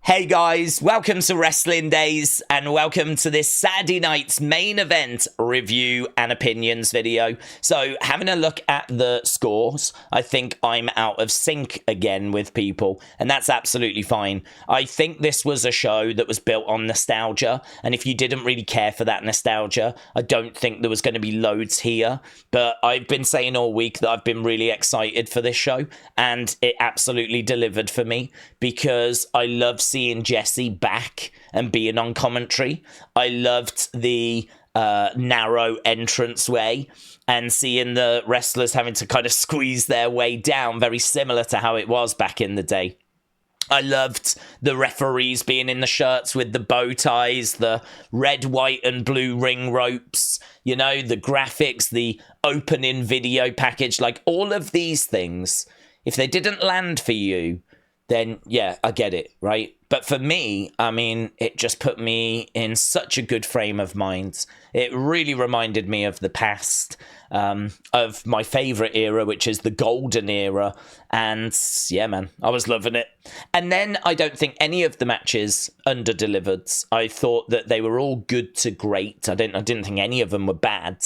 Hey guys, welcome to Wrestling Daze and welcome to this Saturday night's main event review and opinions video. So having a look at the scores, I think I'm out of sync again with people, and that's absolutely fine. I think this was a show that was built on nostalgia, and if you didn't really care for that nostalgia, I don't think there was going to be loads here. But I've been saying all week that I've been really excited for this show, and it absolutely delivered for me because I love seeing Jesse back and being on commentary. I loved the narrow entranceway and seeing the wrestlers having to kind of squeeze their way down, very similar to how it was back in the day. I loved the referees being in the shirts with the bow ties, the red, white, and blue ring ropes, you know, the graphics, the opening video package, like all of these things. If they didn't land for you, then yeah, I get it, right? But for me, I mean, it just put me in such a good frame of mind. It really reminded me of the past, of my favorite era, which is the golden era. And yeah, man, I was loving it. And then I don't think any of the matches under-delivered. I thought that they were all good to great. I didn't think any of them were bad.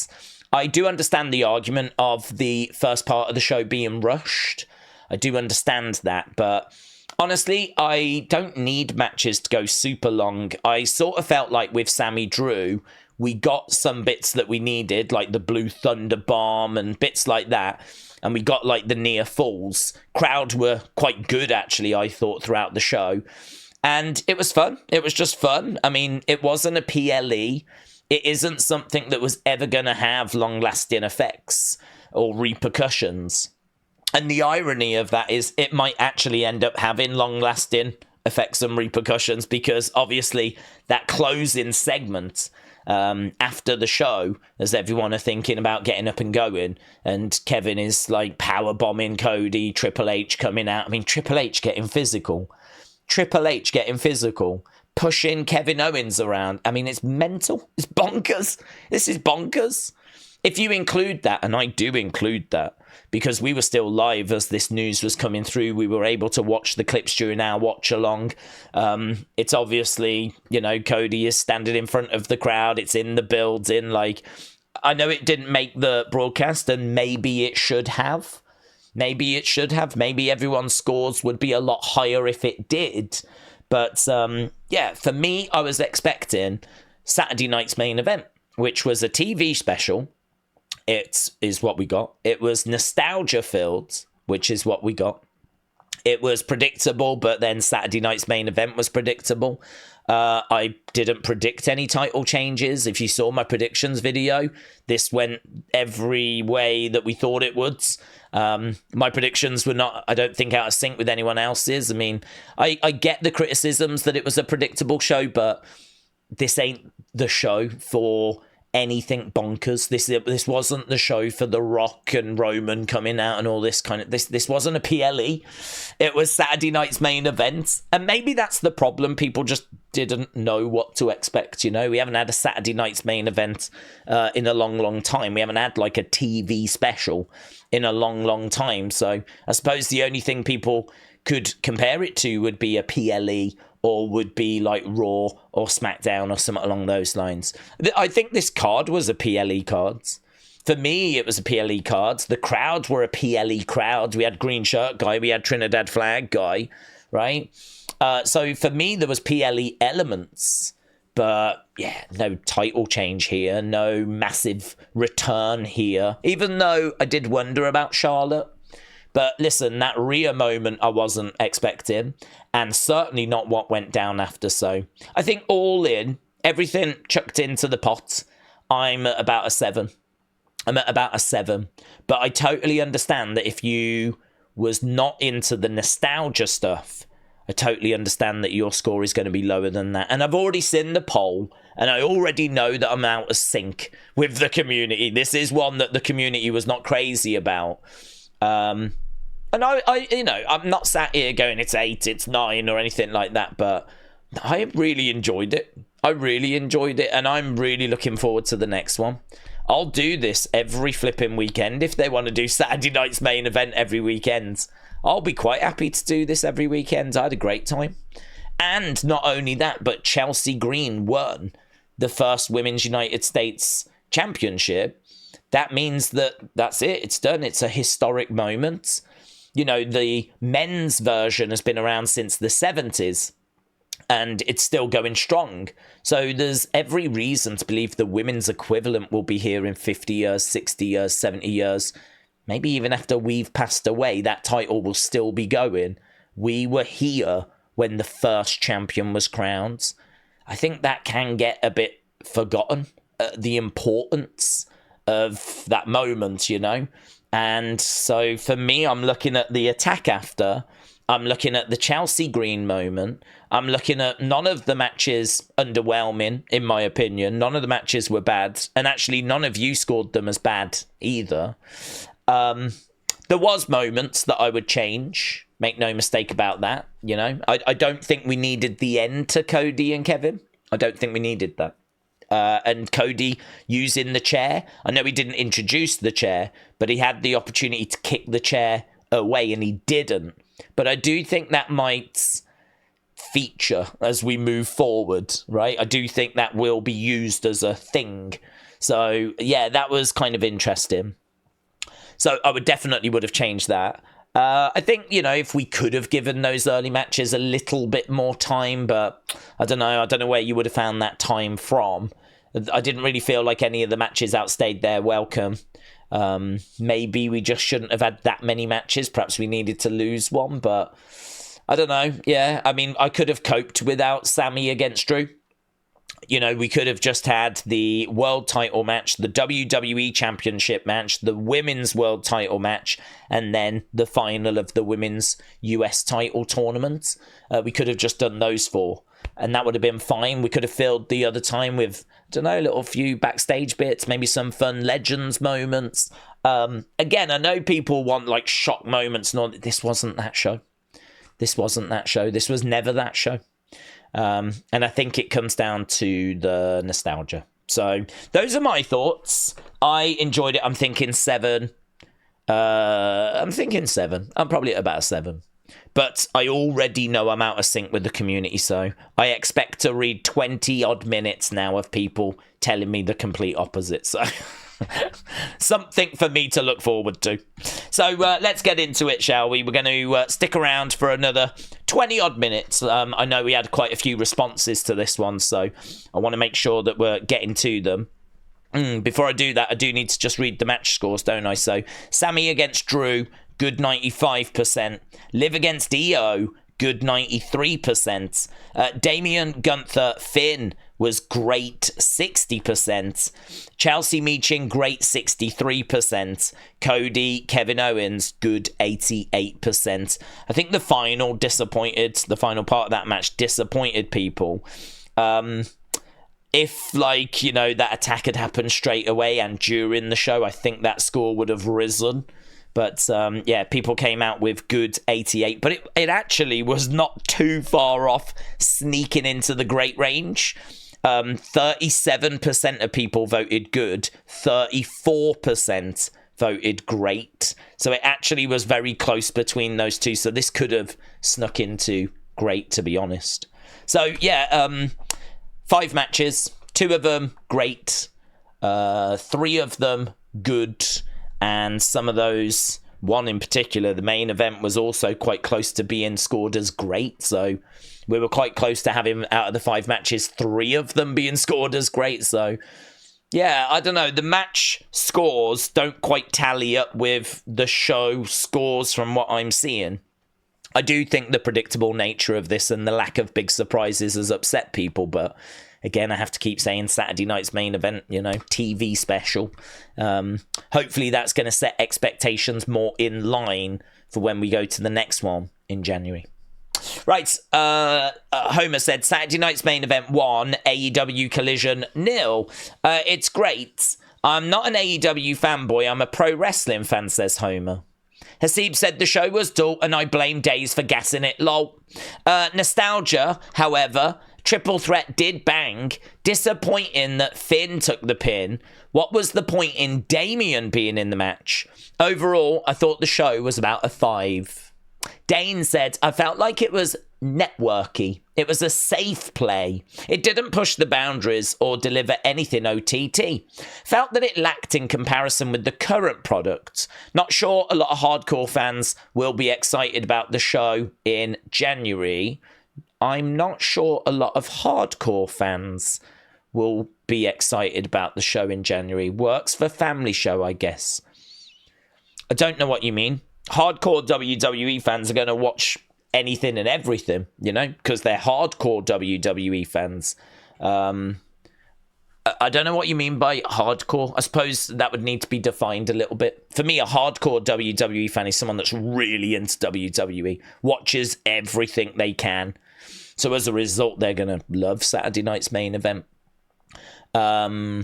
I do understand the argument of the first part of the show being rushed. I do understand that, but honestly, I don't need matches to go super long. I sort of felt like with Sammy Drew, we got some bits that we needed, like the Blue Thunder Bomb and bits like that. And we got like the near falls. Crowd were quite good, actually, I thought, throughout the show. And it was fun. It was just fun. I mean, it wasn't a PLE. It isn't something that was ever going to have long-lasting effects or repercussions. And the irony of that is it might actually end up having long-lasting effects and repercussions because obviously that closing segment after the show, as everyone are thinking about getting up and going, and Kevin is like power bombing Cody, Triple H coming out. I mean, Triple H getting physical. Pushing Kevin Owens around. I mean, it's mental. It's bonkers. This is bonkers. If you include that, and I do include that, because we were still live as this news was coming through, we were able to watch the clips during our watch along. It's obviously, you know, Cody is standing in front of the crowd. It's in the building. Like, I know it didn't make the broadcast, and maybe it should have. Maybe everyone's scores would be a lot higher if it did. But, yeah, for me, I was expecting Saturday night's main event, which was a TV special. It is what we got. It was nostalgia-filled, which is what we got. It was predictable, but then Saturday night's main event was predictable. I didn't predict any title changes. If you saw my predictions video, this went every way that we thought it would. My predictions were not, I don't think, out of sync with anyone else's. I mean, I get the criticisms that it was a predictable show, but this ain't the show for anything bonkers. This wasn't the show for The Rock and Roman coming out and all this kind of... This wasn't a PLE. It was Saturday night's main event. And maybe that's the problem. People just didn't know what to expect, you know? We haven't had a Saturday night's main event in a long, long time. We haven't had, like, a TV special in a long, long time. So I suppose the only thing people could compare it to would be a PLE or would be like Raw or SmackDown or something along those lines. I think this card was a PLE card. For me, it was a PLE card. The crowd were a PLE crowd. We had Green Shirt Guy. We had Trinidad Flag Guy, right? So for me, there was PLE elements. But yeah, no title change here. No massive return here. Even though I did wonder about Charlotte. But listen, that Rhea moment I wasn't expecting, and certainly not what went down after. So I think all in, everything chucked into the pot, I'm at about a 7. But I totally understand that if you was not into the nostalgia stuff, I totally understand that your score is going to be lower than that. And I've already seen the poll, and I already know that I'm out of sync with the community. This is one that the community was not crazy about. And I, you know, I'm not sat here going it's 8, it's 9 or anything like that, but I really enjoyed it. And I'm really looking forward to the next one. I'll do this every flipping weekend. If they want to do Saturday night's main event every weekend, I'll be quite happy to do this every weekend. I had a great time. And not only that, but Chelsea Green won the first Women's United States Championship. That means that's it. It's done. It's a historic moment. You know, the men's version has been around since the 70s, and it's still going strong. So there's every reason to believe the women's equivalent will be here in 50 years, 60 years, 70 years. Maybe even after we've passed away, that title will still be going. We were here when the first champion was crowned. I think that can get a bit forgotten, the importance of that moment, you know? And so for me, I'm looking at the attack after. I'm looking at the Chelsea Green moment. I'm looking at none of the matches underwhelming, in my opinion. None of the matches were bad. And actually, none of you scored them as bad either. There was moments that I would change. Make no mistake about that, you know. I don't think we needed the end to Cody and Kevin. I don't think we needed that. And Cody using the chair. I know he didn't introduce the chair, but he had the opportunity to kick the chair away and he didn't. But I do think that might feature as we move forward, right? I do think that will be used as a thing. So, yeah, that was kind of interesting. So I would have changed that. I think, you know, if we could have given those early matches a little bit more time, but I don't know where you would have found that time from. I didn't really feel like any of the matches outstayed their welcome. Maybe we just shouldn't have had that many matches. Perhaps we needed to lose one, but I don't know. Yeah, I mean, I could have coped without Sammy against Drew. You know, we could have just had the world title match, the WWE Championship match, the women's world title match, and then the final of the women's US title tournament. We could have just done those four, and that would have been fine. We could have filled the other time with, I don't know, a little few backstage bits, maybe some fun Legends moments. Again, I know people want, like, shock moments. No, this wasn't that show. This wasn't that show. This was never that show. And I think it comes down to the nostalgia. So those are my thoughts. I enjoyed it. I'm thinking 7. I'm probably at about a 7. But I already know I'm out of sync with the community, so I expect to read 20 odd minutes now of people telling me the complete opposite. So something for me to look forward to. So let's get into it, shall we? We're going to stick around for another 20 odd minutes. I know we had quite a few responses to this one, so I want to make sure that we're getting to them. Before I do that, I do need to just read the match scores, don't I? So Sammy against Drew, good 95%. Liv against EO, good 93%. Damian, Gunther, Finn was great 60%. Chelsea Meechin, great 63%. Cody, Kevin Owens, good 88%. I think the final part of that match disappointed people. If, like, you know, that attack had happened straight away and during the show, I think that score would have risen. But, yeah, people came out with good 88. But it actually was not too far off sneaking into the great range. 37% of people voted good. 34% voted great. So it actually was very close between those two. So this could have snuck into great, to be honest. So, yeah, 5 matches. 2 of them great. 3 of them good. And some of those, one in particular, the main event, was also quite close to being scored as great. So we were quite close to having, out of the 5 matches, 3 of them being scored as great. So, yeah, I don't know. The match scores don't quite tally up with the show scores from what I'm seeing. I do think the predictable nature of this and the lack of big surprises has upset people, but again, I have to keep saying Saturday night's main event, you know, TV special. Hopefully that's going to set expectations more in line for when we go to the next one in January. Right, Homer said, Saturday night's main event 1, AEW Collision 0. It's great. I'm not an AEW fanboy, I'm a pro wrestling fan, says Homer. Hasib said the show was dull and I blame Daze for gassing it, lol. Nostalgia, however, Triple Threat did bang. Disappointing that Finn took the pin. What was the point in Damian being in the match? Overall, I thought the show was about a 5. Dane said, I felt like it was networky. It was a safe play. It didn't push the boundaries or deliver anything OTT. Felt that it lacked in comparison with the current product. Not sure a lot of hardcore fans will be excited about the show in January. I'm not sure a lot of hardcore fans will be excited about the show in January. Works for family show, I guess. I don't know what you mean. Hardcore WWE fans are going to watch anything and everything, you know, because they're hardcore WWE fans. I don't know what you mean by hardcore. I suppose that would need to be defined a little bit. For me, a hardcore WWE fan is someone that's really into WWE, watches everything they can. So as a result, they're going to love Saturday night's main event. I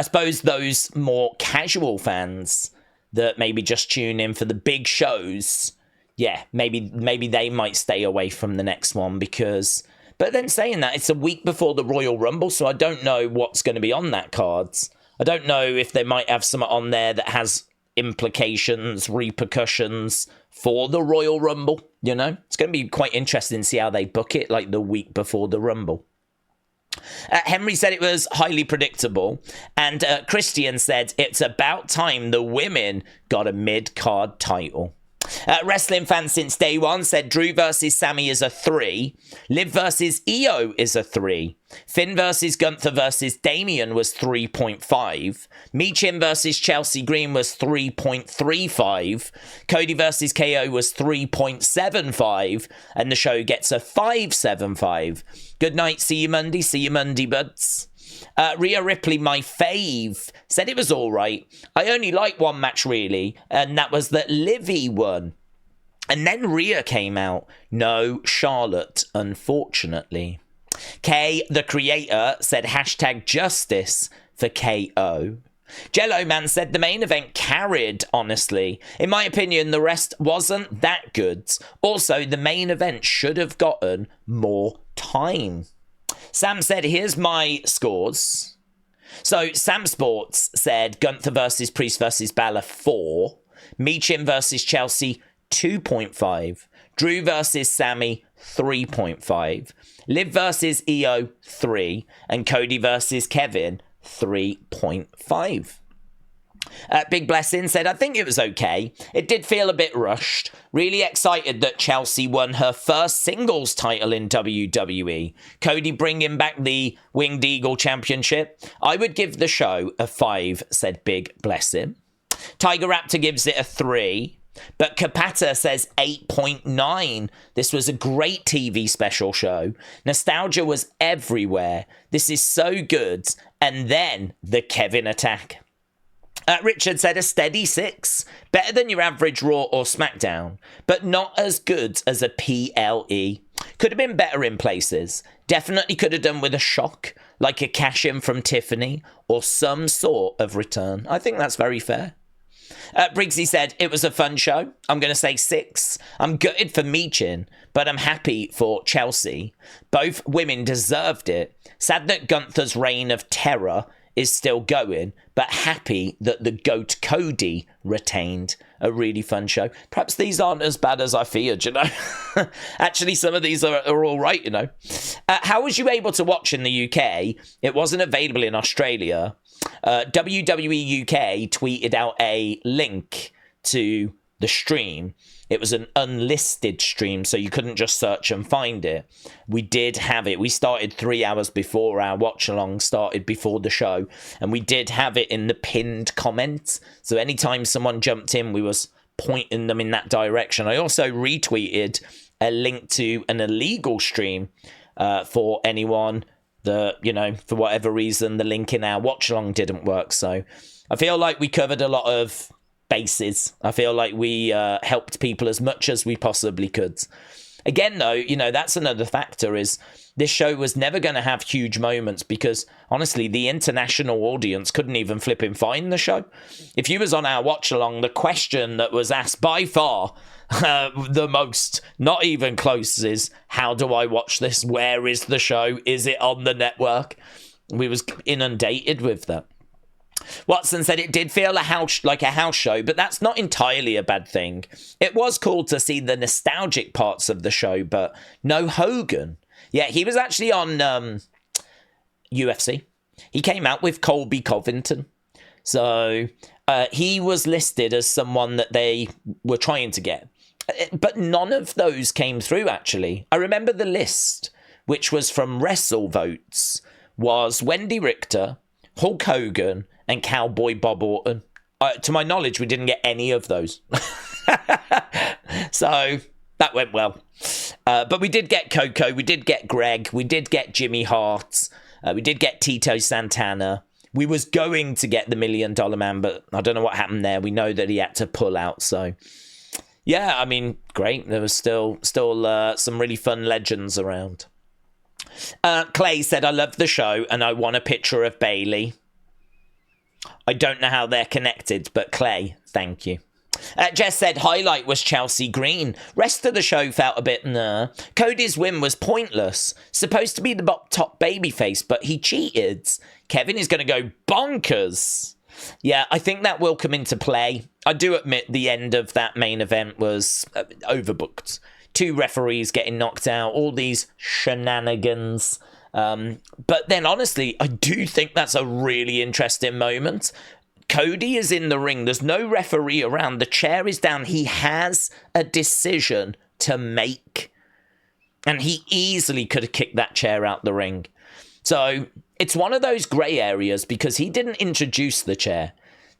suppose those more casual fans that maybe just tune in for the big shows, yeah, maybe they might stay away from the next one because... But then saying that, it's a week before the Royal Rumble, so I don't know what's going to be on that cards. I don't know if they might have something on there that has implications, repercussions for the Royal Rumble, you know? It's going to be quite interesting to see how they book it, like the week before the Rumble. Henry said it was highly predictable, and Christian said it's about time the women got a mid-card title. Wrestling fans since day one said Drew versus Sammy is a 3. Liv versus Io is a 3. Finn versus Gunther versus Damian was 3.5. Michin versus Chelsea Green was 3.35. Cody versus KO was 3.75. And the show gets a 5.75. Good night. See you Monday, buds. Rhea Ripley, my fave, said it was all right. I only like one match, really, and that was that Livy won. And then Rhea came out. No Charlotte, unfortunately. Kay, the creator, said hashtag justice for KO. Jello Man said the main event carried, honestly. In my opinion, the rest wasn't that good. Also, the main event should have gotten more time. Sam said, here's my scores. So Sam Sports said Gunther versus Priest versus Balor 4. Michin versus Chelsea 2.5. Drew versus Sammy 3.5. Liv versus Io 3. And Cody versus Kevin 3.5. Big Blessing said, I think it was okay. It did feel a bit rushed. Really excited that Chelsea won her first singles title in WWE. Cody bringing back the Winged Eagle Championship. I would give the show a 5, said Big Blessing. Tiger Raptor gives it a 3. But Kapata says 8.9. This was a great TV special show. Nostalgia was everywhere. This is so good. And then the Kevin attack. Richard said a steady 6. Better than your average Raw or SmackDown, but not as good as a PLE. Could have been better in places. Definitely could have done with a shock, like a cash-in from Tiffany, or some sort of return. I think that's very fair. Briggsy said, it was a fun show. I'm going to say 6. I'm gutted for Michin, but I'm happy for Chelsea. Both women deserved it. Sad that Gunther's reign of terror is still going, but happy that the GOAT Cody retained. A really fun show. Perhaps these aren't as bad as I feared, you know. Actually, some of these are all right, you know. How was you able to watch in the UK? It wasn't available in Australia. WWE UK tweeted out a link to the stream. It was an unlisted stream, so you couldn't just search and find it. We did have it. We started 3 hours before our watch-along started before the show, and we did have it in the pinned comments. So anytime someone jumped in, we was pointing them in that direction. I also retweeted a link to an illegal stream for anyone that, you know, for whatever reason, the link in our watch-along didn't work. So I feel like we covered a lot of bases. I feel like we helped people as much as we possibly could. Again, though, you know, that's another factor is this show was never going to have huge moments because, honestly, the international audience couldn't even flipping find the show. If you was on our watch-along, the question that was asked by far the most, not even close, is how do I watch this? Where is the show? Is it on the network? We was inundated with that. Watson said it did feel like a house show, but that's not entirely a bad thing. It was cool to see the nostalgic parts of the show, but no Hogan. Yeah, he was actually on UFC. He came out with Colby Covington. So he was listed as someone that they were trying to get. But none of those came through, actually. I remember the list, which was from WrestleVotes, was Wendy Richter, Hulk Hogan, and Cowboy Bob Orton. To my knowledge, we didn't get any of those. So that went well. But we did get Coco, we did get Greg, we did get Jimmy Hart, we did get Tito Santana. We was going to get the $1 Million Man, but I don't know what happened there. We know that he had to pull out, so... Yeah, I mean, great. There was still some really fun legends around. Clay said, I love the show and I want a picture of Bailey. I don't know how they're connected, but Clay, thank you. Jess said, highlight was Chelsea Green. Rest of the show felt a bit nah. Cody's win was pointless. Supposed to be the top babyface, but he cheated. Kevin is going to go bonkers. Yeah, I think that will come into play. I do admit the end of that main event was overbooked. 2 referees getting knocked out, all these shenanigans. But then, honestly, I do think that's a really interesting moment. Cody is in the ring. There's no referee around. The chair is down. He has a decision to make. And he easily could have kicked that chair out the ring. So it's one of those grey areas because he didn't introduce the chair.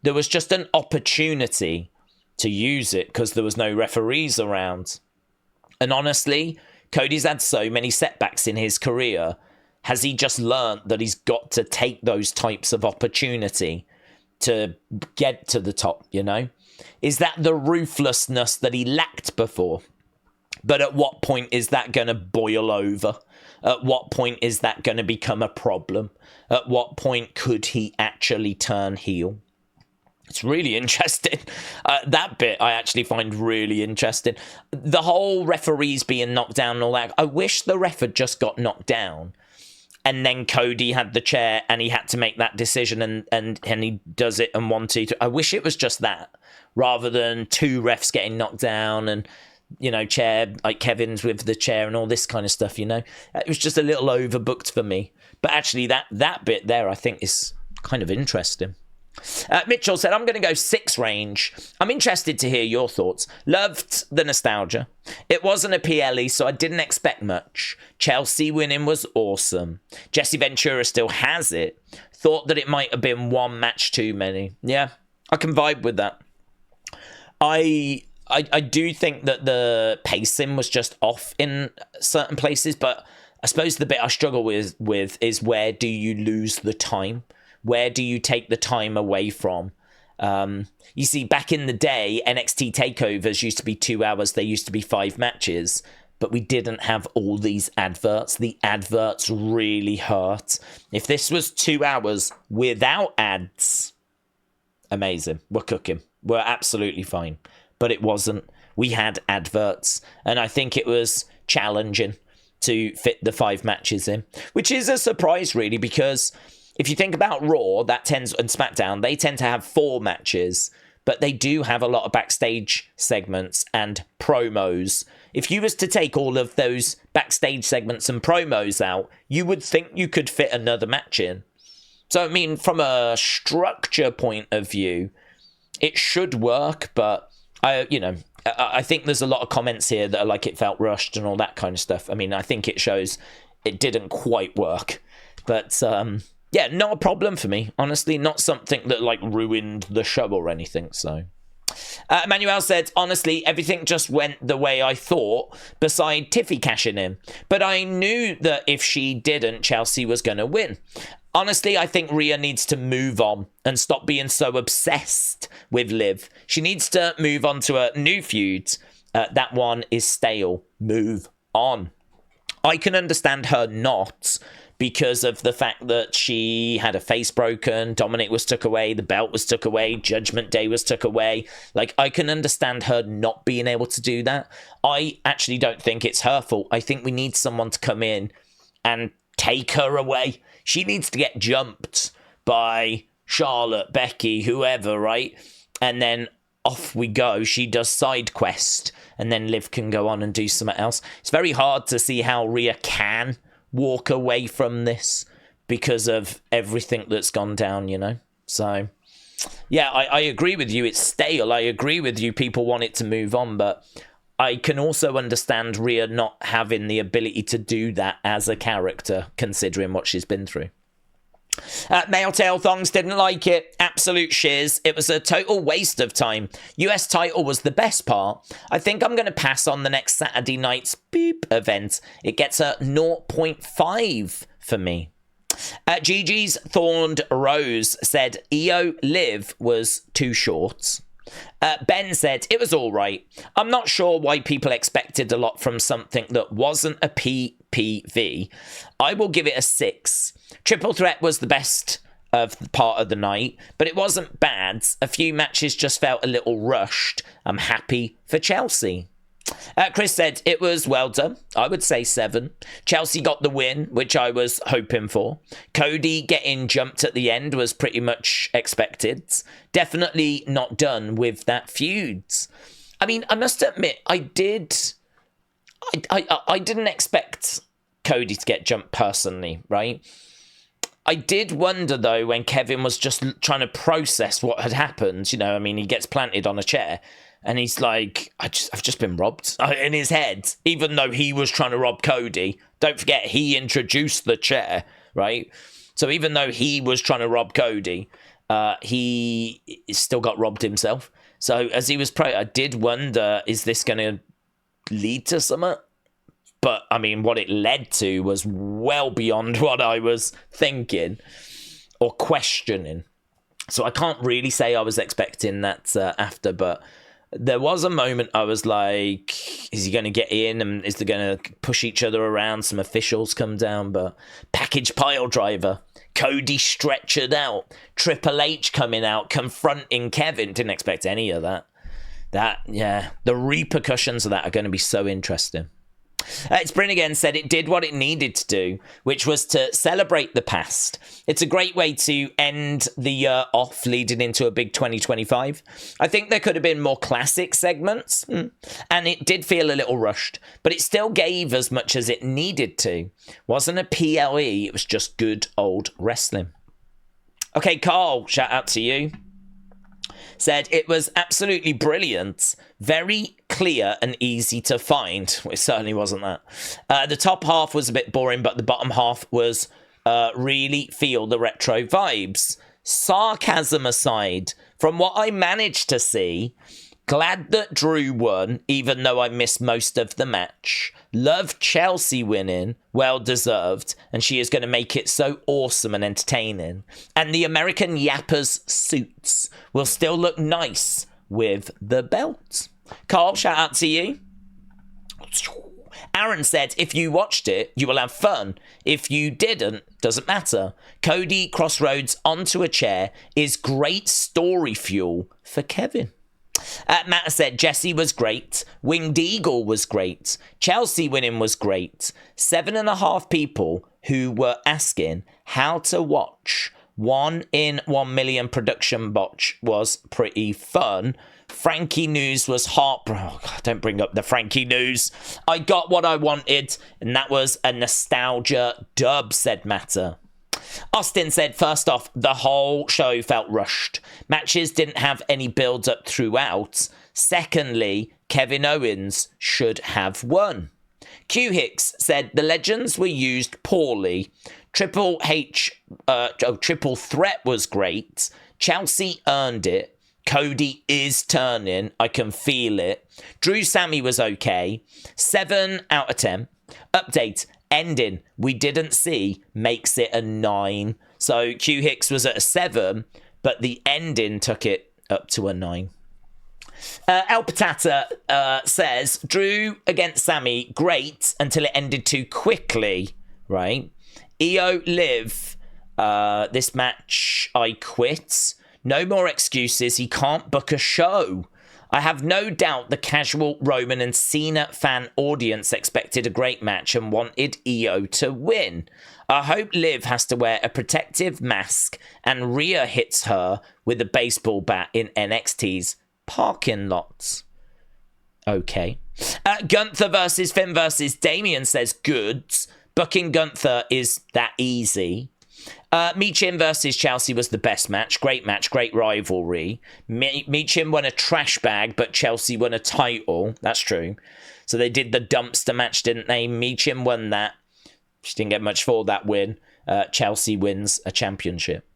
There was just an opportunity to use it because there was no referees around. And honestly, Cody's had so many setbacks in his career. Has he just learned that he's got to take those types of opportunity to get to the top, you know? Is that the ruthlessness that he lacked before? But at what point is that going to boil over? At what point is that going to become a problem? At what point could he actually turn heel? It's really interesting. That bit I actually find really interesting. The whole referees being knocked down and all that. I wish the ref had just got knocked down. And then Cody had the chair and he had to make that decision and he does it and 1, 2, 3. I wish it was just that rather than 2 refs getting knocked down and, you know, chair, like Kevin's with the chair and all this kind of stuff, you know. It was just a little overbooked for me. But actually that bit there I think is kind of interesting. Mitchell said, I'm going to go 6 range. I'm interested to hear your thoughts. Loved the nostalgia. It wasn't a PLE, so I didn't expect much. Chelsea winning was awesome. Jesse Ventura still has it. Thought that it might have been 1 match too many. Yeah, I can vibe with that. I do think that the pacing was just off in certain places, but I suppose the bit I struggle with is where do you lose the time? Where do you take the time away from? You see, back in the day, NXT takeovers used to be 2 hours. They used to be 5 matches, but we didn't have all these adverts. The adverts really hurt. If this was 2 hours without ads, amazing. We're cooking. We're absolutely fine. But it wasn't. We had adverts, and I think it was challenging to fit the 5 matches in, which is a surprise, really, because if you think about Raw, and SmackDown, they tend to have 4 matches, but they do have a lot of backstage segments and promos. If you was to take all of those backstage segments and promos out, you would think you could fit another match in. So, I mean, from a structure point of view, it should work, but I think there's a lot of comments here that are like it felt rushed and all that kind of stuff. I mean, I think it shows it didn't quite work, but yeah, not a problem for me. Honestly, not something that like ruined the show or anything. So, Emmanuel said, honestly, everything just went the way I thought, beside Tiffy cashing in. But I knew that if she didn't, Chelsea was going to win. Honestly, I think Rhea needs to move on and stop being so obsessed with Liv. She needs to move on to a new feud. That one is stale. Move on. I can understand her not, because of the fact that she had a face broken, Dominic was took away, the belt was took away, Judgment Day was took away. Like, I can understand her not being able to do that. I actually don't think it's her fault. I think we need someone to come in and take her away. She needs to get jumped by Charlotte, Becky, whoever, right? And then off we go. She does side quest, and then Liv can go on and do something else. It's very hard to see how Rhea can walk away from this because of everything that's gone down, you know? So, yeah, I agree with you. It's stale. I agree with you. People want it to move on, but I can also understand Rhea not having the ability to do that as a character, considering what she's been through. Male Tail Thongs didn't like it. Absolute shiz. It was a total waste of time. US title was the best part. I think I'm going to pass on the next Saturday night's beep event. It gets a 0.5 for me. Gigi's Thorned Rose said EO Liv was too short. Ben said it was all right. I'm not sure why people expected a lot from something that wasn't a PPV. I will give it a 6. Triple Threat was the best of the part of the night, but it wasn't bad. A few matches just felt a little rushed. I'm happy for Chelsea. Chris said it was well done. I would say 7. Chelsea got the win, which I was hoping for. Cody getting jumped at the end was pretty much expected. Definitely not done with that feud. I mean, I must admit, I didn't expect Cody to get jumped personally, right? I did wonder, though, when Kevin was just trying to process what had happened. You know, I mean, he gets planted on a chair. And he's like, I've just been robbed in his head, even though he was trying to rob Cody. Don't forget, he introduced the chair, right? So even though he was trying to rob Cody, he still got robbed himself. So as he was I did wonder, is this going to lead to something? But, I mean, what it led to was well beyond what I was thinking or questioning. So I can't really say I was expecting that after, but there was a moment I was like, is he going to get in and is they going to push each other around? Some officials come down, but package pile driver, Cody stretchered out, Triple H coming out, confronting Kevin. Didn't expect any of that. Yeah, the repercussions of that are going to be so interesting. It's Bryn again said it did what it needed to do, which was to celebrate the past. It's a great way to end the year off leading into a big 2025. I think there could have been more classic segments, and it did feel a little rushed, but it still gave as much as it needed to. Wasn't a PLE, it was just good old wrestling. Okay, Carl, shout out to you. Said it was absolutely brilliant, very clear and easy to find. Well, it certainly wasn't that. The top half was a bit boring, but the bottom half was really feel the retro vibes. Sarcasm aside, from what I managed to see, glad that Drew won, even though I missed most of the match. Love Chelsea winning, well deserved, and she is going to make it so awesome and entertaining. And the American Yappers suits will still look nice with the belt. Carl, shout out to you. Aaron said, if you watched it, you will have fun. If you didn't, doesn't matter. Cody Crossroads onto a chair is great story fuel for Kevin. Matt said Jesse was great, Winged Eagle was great, Chelsea winning was great. 7.5 people who were asking how to watch 1 in 1 million production botch was pretty fun. Frankie News was oh God, don't bring up the Frankie News. I got what I wanted, and that was a nostalgia dub, said Matter. Austin said, first off, the whole show felt rushed. Matches didn't have any build-up throughout. Secondly, Kevin Owens should have won. Q Hicks said, the legends were used poorly. Triple Threat was great. Chelsea earned it. Cody is turning. I can feel it. Drew Sammy was okay. 7 out of 10. Update. Ending we didn't see makes it a 9. So Q Hicks was at a 7, but the ending took it up to a 9. El Patata says Drew against Sammy, great until it ended too quickly, right? EO Liv, this match I quit. No more excuses. He can't book a show. I have no doubt the casual Roman and Cena fan audience expected a great match and wanted Io to win. I hope Liv has to wear a protective mask and Rhea hits her with a baseball bat in NXT's parking lots. Okay. Gunther versus Finn versus Damien says goods. Booking Gunther is that easy. Michin versus Chelsea was the best match, great rivalry. Michin won a trash bag, but Chelsea won a title. That's true. So they did the dumpster match, didn't they? Michin won that. She didn't get much for that win. Chelsea wins a championship.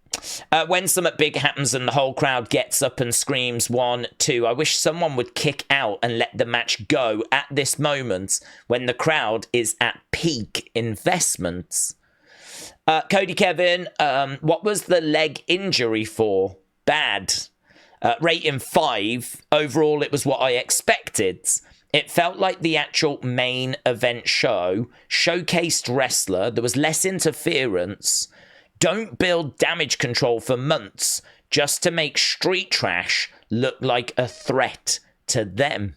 When something big happens and the whole crowd gets up and screams 1, 2, I wish someone would kick out and let the match go at this moment when the crowd is at peak investments. Cody Kevin, what was the leg injury for? Bad. Rating 5. Overall, it was what I expected. It felt like the actual main event show showcased wrestler. There was less interference. Don't build damage control for months just to make Street Trash look like a threat to them.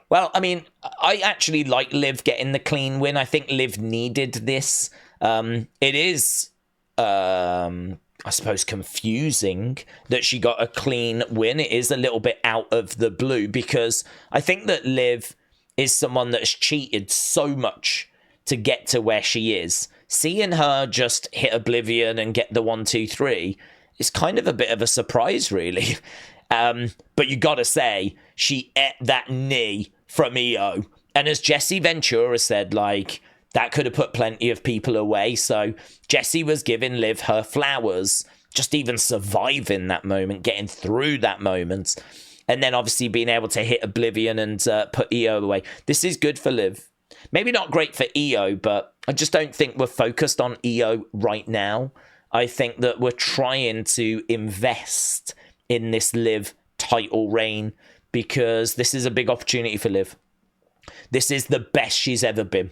Well, I mean, I actually like Liv getting the clean win. I think Liv needed this. It is, I suppose, confusing that she got a clean win. It is a little bit out of the blue because I think that Liv is someone that has cheated so much to get to where she is. Seeing her just hit Oblivion and get the 1, 2, 3 is kind of a bit of a surprise, really. But you got to say, she ate that knee from Io. And as Jesse Ventura said, like, that could have put plenty of people away. So Jesse was giving Liv her flowers, just even surviving that moment, getting through that moment. And then obviously being able to hit Oblivion and put Io away. This is good for Liv. Maybe not great for Io, but I just don't think we're focused on Io right now. I think that we're trying to invest in this Liv title reign because this is a big opportunity for Liv. This is the best she's ever been.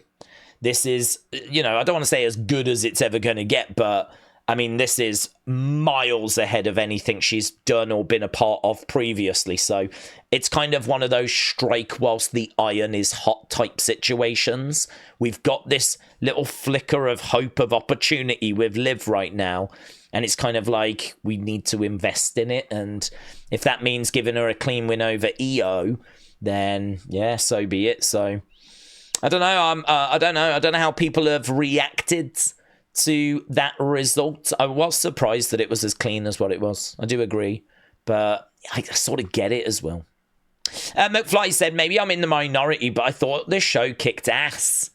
This is, you know, I don't want to say as good as it's ever going to get, but I mean, this is miles ahead of anything she's done or been a part of previously. So it's kind of one of those strike whilst the iron is hot type situations. We've got this little flicker of hope of opportunity with Liv right now. And it's kind of like we need to invest in it. And if that means giving her a clean win over Io, then yeah, so be it. So I don't know. I don't know how people have reacted to that result. I was surprised that it was as clean as what it was. I do agree, but I sort of get it as well. McFly said, maybe I'm in the minority, but I thought this show kicked ass.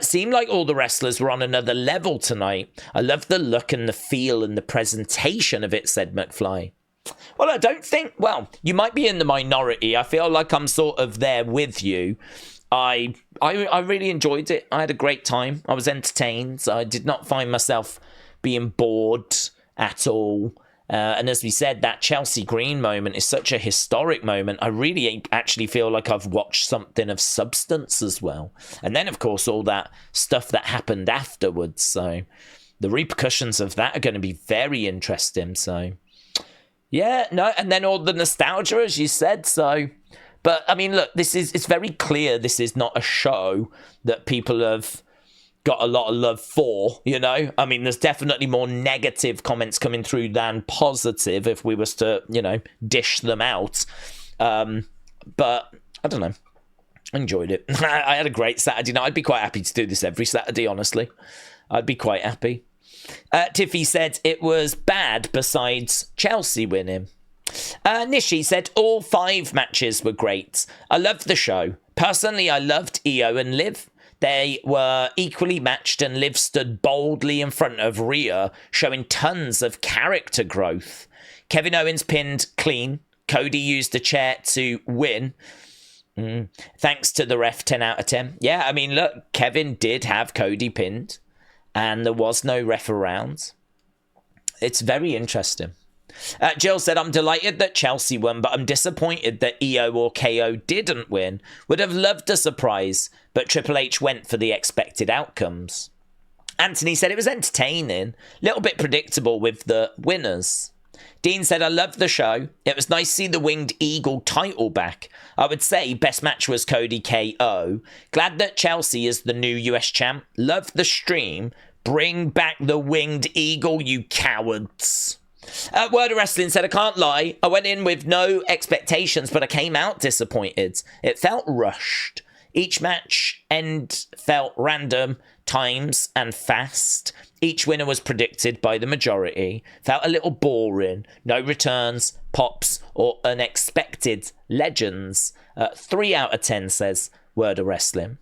Seemed like all the wrestlers were on another level tonight. I love the look and the feel and the presentation of it, said McFly. Well, I don't think, well, you might be in the minority. I feel like I'm sort of there with you. I really enjoyed it. I had a great time. I was entertained. I did not find myself being bored at all. And as we said, that Chelsea Green moment is such a historic moment. I really actually feel like I've watched something of substance as well. And then, of course, all that stuff that happened afterwards. So the repercussions of that are going to be very interesting. So, yeah, no, and then all the nostalgia, as you said. So, but I mean, look, it's very clear this is not a show that people have got a lot of love for, you know? I mean, there's definitely more negative comments coming through than positive if we was to, you know, dish them out. But I don't know. I enjoyed it. I had a great Saturday night. I'd be quite happy to do this every Saturday, honestly. I'd be quite happy. Tiffy said it was bad besides Chelsea winning. Nishi said all 5 matches were great. I loved the show. Personally, I loved Io and Liv. They were equally matched and Liv stood boldly in front of Rhea, showing tons of character growth. Kevin Owens pinned clean. Cody used a chair to win. Thanks to the ref, 10 out of 10. Yeah, I mean, look, Kevin did have Cody pinned and there was no ref around. It's very interesting. Jill said, I'm delighted that Chelsea won, but I'm disappointed that Io or KO didn't win. Would have loved a surprise, but Triple H went for the expected outcomes. Anthony said it was entertaining, little bit predictable with the winners. Dean said, I loved the show. It was nice to see the Winged Eagle title back. I would say best match was Cody KO. Glad that Chelsea is the new US champ. Loved the stream. Bring back the Winged Eagle, you cowards. Word of Wrestling said, I can't lie. I went in with no expectations, but I came out disappointed. It felt rushed. Each match end felt random, times, and fast. Each winner was predicted by the majority. Felt a little boring. No returns, pops, or unexpected legends. 3 out of 10 says Word of Wrestling.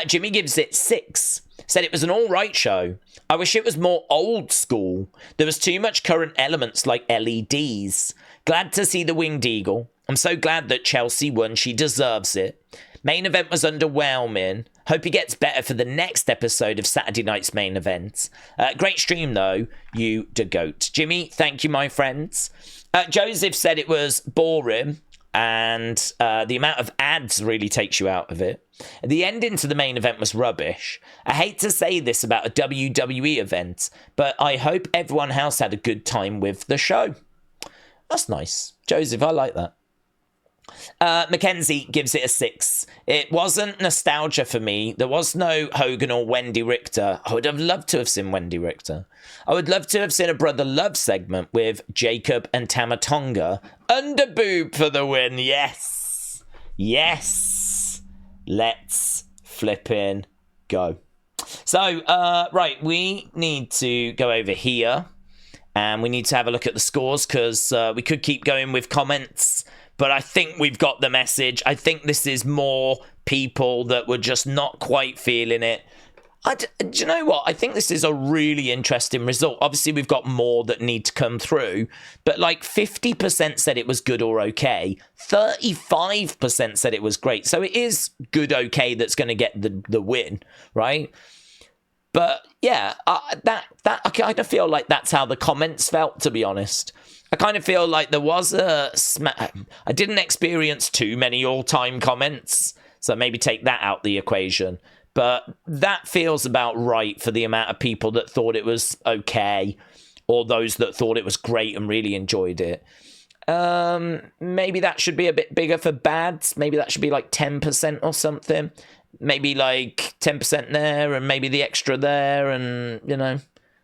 Jimmy gives it 6. Said it was an alright show. I wish it was more old school. There was too much current elements like LEDs. Glad to see the Winged Eagle. I'm so glad that Chelsea won. She deserves it. Main event was underwhelming. Hope he gets better for the next episode of Saturday Night's Main Event. Great stream, though. You the goat. Jimmy, thank you, my friends. Joseph said it was boring, and the amount of ads really takes you out of it. The ending to the main event was rubbish. I hate to say this about a WWE event, but I hope everyone else had a good time with the show. That's nice. Joseph, I like that. Mackenzie gives it a 6. It wasn't nostalgia for me. There was no Hogan or Wendy Richter. I would have loved to have seen Wendy Richter. I would love to have seen a Brother Love segment with Jacob and Tamatonga. Underboob for the win. Yes. Yes. Let's flippin' go. So, right, we need to go over here and we need to have a look at the scores because we could keep going with comments. But I think we've got the message. I think this is more people that were just not quite feeling it. Do you know what? I think this is a really interesting result. Obviously, we've got more that need to come through. But like 50% said it was good or okay. 35% said it was great. So it is good, okay, that's going to get the win, right? But yeah, that I kind of feel like that's how the comments felt, to be honest. I kind of feel like there was I didn't experience too many all-time comments, so maybe take that out the equation. But that feels about right for the amount of people that thought it was okay, or those that thought it was great and really enjoyed it. Maybe that should be a bit bigger for bads. Maybe that should be like 10% or something. Maybe like 10% there, and maybe the extra there, and, you know,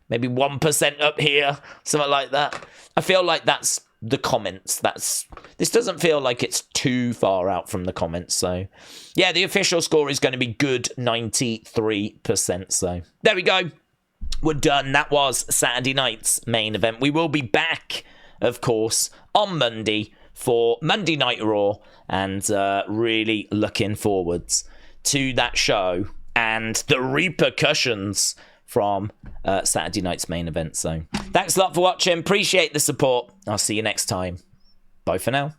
maybe 1% up here, something like that. I feel like that's the comments. This doesn't feel like it's too far out from the comments. So, yeah, the official score is going to be good 93%. So, there we go. We're done. That was Saturday night's main event. We will be back, of course, on Monday for Monday Night Raw, and really looking forwards to that show and the repercussions from Saturday night's main event. So thanks a lot for watching. Appreciate the support. I'll see you next time. Bye for now.